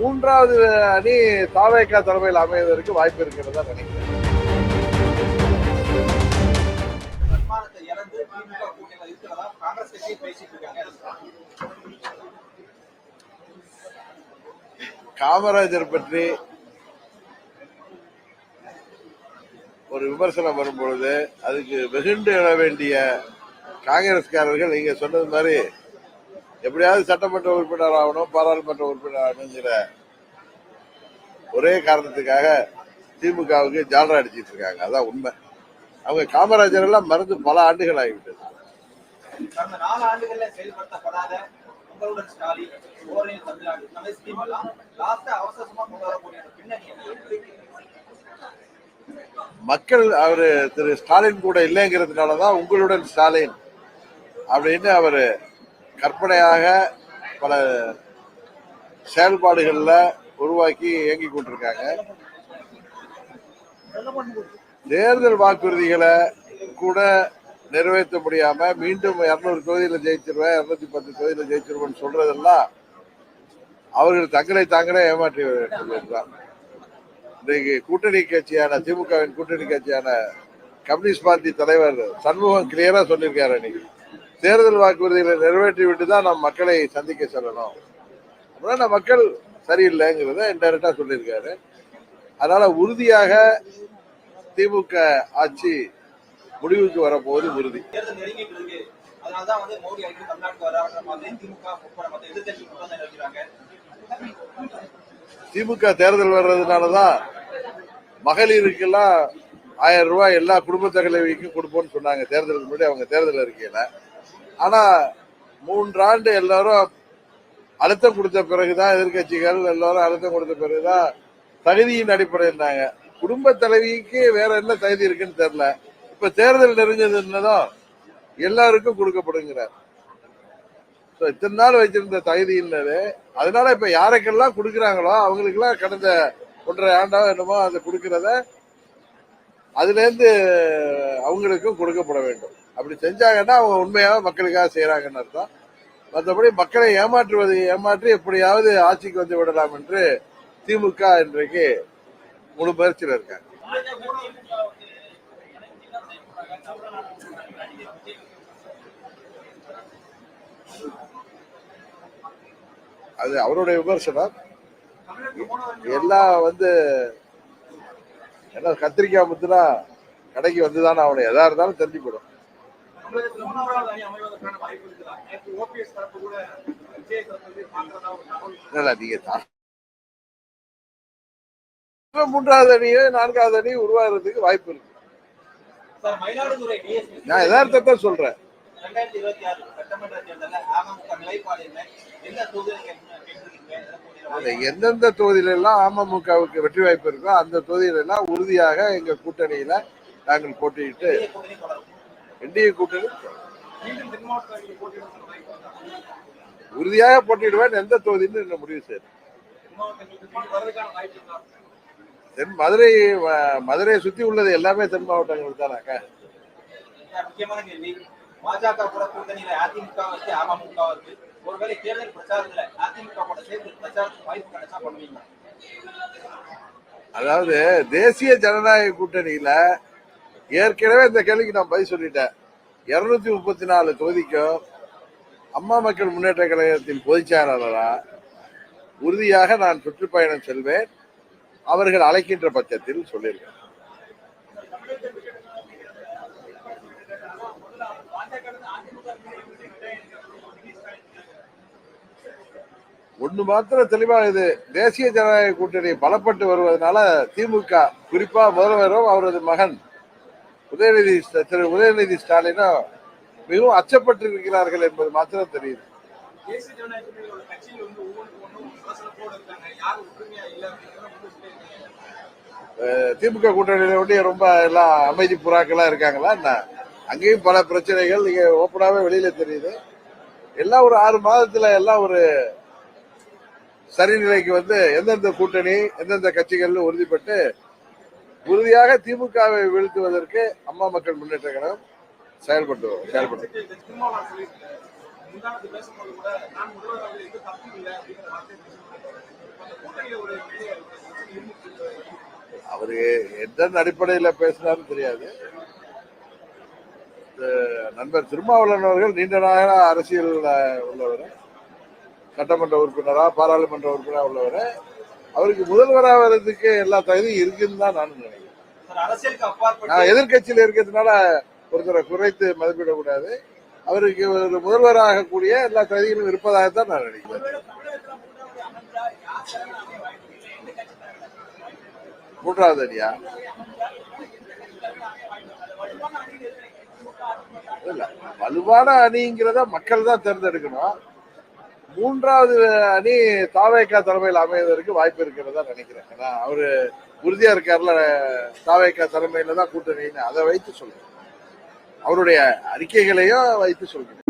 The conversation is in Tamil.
மூன்றாவது அணி தாவேகா தலைமையில் அமைவதற்கு வாய்ப்பு இருக்கிறதா நினைக்கிறேன். காமராஜர் பற்றி ஒரு விமர்சனம் வரும்பொழுது அதுக்கு வெகுண்டு எழ வேண்டிய காங்கிரஸ்காரர்கள் நீங்க சொன்னது மாதிரி எப்படியாவது சட்டமன்ற உறுப்பினர் ஆகணும், பாராளுமன்ற உறுப்பினர் ஆகணுங்கிற ஒரே காரணத்துக்காக திமுகவுக்கு ஜாலரா அடிச்சிட்டு இருக்காங்க. அதான் உண்மை. அவங்க காமராஜர் எல்லாம் மறந்து பல ஆண்டுகள் ஆகிவிட்டது. மக்கள் அவரு திரு ஸ்டாலின் கூட இல்லைங்கிறதுனாலதான் உங்களுடன் ஸ்டாலின் அப்படின்னு அவரு கற்பனையாக பல செயல்பாடுகள்ல உருவாக்கி இயங்கி கொண்டிருக்காங்க. தேர்தல் வாக்குறுதிகளை கூட நிறைவேற்ற முடியாம மீண்டும் 200 தொகுதியில ஜெயிச்சிருவேன், 210 தொகுதியில ஜெயிச்சிருவேன் சொல்றதெல்லாம் அவர்கள் தங்களை தாங்களே ஏமாற்றி வருகிறார். இன்றைக்கு கூட்டணி கட்சியான திமுகவின் கூட்டணி கட்சியான கம்யூனிஸ்ட் பார்ட்டி தலைவர் சண்முகம் கிளியரா சொல்லியிருக்காரு. இன்னைக்கு தேர்தல் வாக்குறுதிகளை நிறைவேற்றி விட்டு தான் நம் மக்களை சந்திக்க செல்லணும். அப்படின்னா மக்கள் சரியில்லைங்கிறத இன்டைரக்டா சொல்லியிருக்காரு. அதனால உறுதியாக திமுக ஆட்சி முடிவுக்கு வரப்போவது உறுதி. திமுக தேர்தல் வர்றதுனாலதான் மகளிருக்கெல்லாம் 1000 ரூபாய் எல்லா குடும்ப தலைவிக்கும் கொடுப்போம்னு சொன்னாங்க தேர்தலுக்கு முன்னாடி அவங்க தேர்தல் அறிக்கையில. ஆனா 3 ஆண்டு எல்லாரும் அழுத்தம் கொடுத்த பிறகுதான், எதிர்கட்சிகள் எல்லாரும் அழுத்தம் கொடுத்த பிறகுதான் தகுதியின் அடிப்படையில்னாங்க. குடும்ப தலைவிக்கு வேற என்ன தகுதி இருக்குன்னு தெரியல. இப்ப தேர்தல் நெருங்கினதும் எல்லாருக்கும் கொடுக்கப்படுங்கிறார். இத்தனை நாள் வச்சிருந்த தகுதி இல்லது. அதனால இப்ப யாருக்கெல்லாம் கொடுக்குறாங்களோ அவங்களுக்கு எல்லாம் கடந்த 1.5 ஆண்டா என்னமோ அதை கொடுக்கறத அதுல இருந்து அவங்களுக்கும் கொடுக்கப்பட வேண்டும். அப்படி செஞ்சாங்கன்னா அவங்க உண்மையாக மக்களுக்காக செய்யறாங்கன்னு அர்த்தம். மற்றபடி மக்களை ஏமாற்றி எப்படியாவது ஆட்சிக்கு வந்து விடலாம் என்று திமுக இன்றைக்கு முழு முயற்சியில் இருக்காங்க. அது அவருடைய விமர்சனம். எல்லாம் எல்லாம் கத்திரிக்காய் முத்துனா கடைக்கு வந்துதானே அவனை எதா இருந்தாலும் தெரிஞ்சுக்கணும். நீங்க 3வது அணியோ 4வது அணி உருவாகிறதுக்கு வாய்ப்பு இருக்கு. நான் யதார்த்தத்தை சொல்றேன். எந்தெந்த தொகுதியில எல்லாம் அமமுகவுக்கு வெற்றி வாய்ப்பு இருக்கோ அந்த தொகுதியில எல்லாம் உறுதியாக எங்க கூட்டணியில நாங்கள் போட்டியிட்டு என்டிஏ கூட்டணி உறுதியாக போட்டியிடுவேன். எந்த தொகுதின்னு என்ன முடிவு செய்யும். தென் மதுரையை சுத்தி உள்ளது எல்லாமே தென் மாவட்டங்கள் தானாக்கா. பாஜக கூட கூட்டணியில அதிமுக வச்சு அமமுக இருக்கு. ஒருவேளை தேர்தல் பிரச்சாரத்துல அதிமுக கூட சேர்ந்து பிரச்சாரத்துக்கு வாய்ப்பு கிடைச்சா பண்ணுவீங்க? அதாவது தேசிய ஜனநாயக கூட்டணியில ஏற்கனவே இந்த கேள்விக்கு நான் பதில் சொல்லிட்டேன். 234 தொகுதிக்கும் அம்மா மக்கள் முன்னேற்ற கழகத்தின் பொதுச் செயலாளரா உறுதியாக நான் சுற்றுப்பயணம் செல்வேன். அவர்கள் அழைக்கின்ற பட்சத்தில் சொல்லியிருக்கேன். ஒண்ணு மாத்திரம் தெளிவாக இது, தேசிய ஜனநாயக கூட்டணி பலப்பட்டு வருவதனால திமுக குறிப்பா முதல்வரும் அவரது மகன் திரு உதயநிதி ஸ்டாலினும் மிகவும் அச்சப்பட்டு இருக்கிறார்கள் என்பது மாத்திரம் தெரியுது. திமுக கூட்டணியில ஒட்டி ரொம்ப எல்லாம் அமைதி புறாக்களா இருக்காங்களா என்ன? அங்கேயும் பல பிரச்சனைகள் நீங்க ஓப்பனாவே வெளியில தெரியுது. எல்லாம் ஒரு 6 மாதத்துல எல்லாம் ஒரு சரிநிலைக்கு எந்தெந்த கூட்டணி எந்தெந்த கட்சிகள் உறுதிப்பட்டு உறுதியாக திமுகவை வீழ்த்துவதற்கு அம்மா மக்கள் முன்னேற்ற கழகம் செயல்பட்டு. அவரு எந்த அடிப்படையில பேசினாருன்னு தெரியாது. நண்பர் திருமாவளவன் அவர்கள் நீண்ட நாள அரசியல் உள்ளவர், சட்டமன்ற உறுப்பினரா பாராளுமன்ற உறுப்பினரா உள்ளவர். அவருக்கு முதல்வராக வர்றதுக்கு எல்லா தகுதியும் இருக்குன்னு தான் நான் நினைக்கிறேன். நான் எதிர்கட்சியில் இருக்கிறதுனால ஒருத்தரை குறைத்து மதிப்பிடக்கூடாது. அவருக்கு ஒரு முதல்வராக கூடிய எல்லா தகுதிகளும் இருப்பதாகத்தான் நான் நினைக்கிறேன். மூன்றாவது அணியா இல்ல, வலுவான அணிங்கிறத மக்கள் தான் தேர்ந்தெடுக்கணும். மூன்றாவது அணி தாவேகா தலைமையில் அமைவதற்கு வாய்ப்பு இருக்கிறதா நினைக்கிறேன். ஏன்னா அவரு உறுதியா இருக்காருல, தாவேகா தலைமையில தான் கூட்டணின்னு அதை வைத்து சொல்றேன். அவருடைய அறிக்கைகளையும் வைத்து சொல்கிறேன்.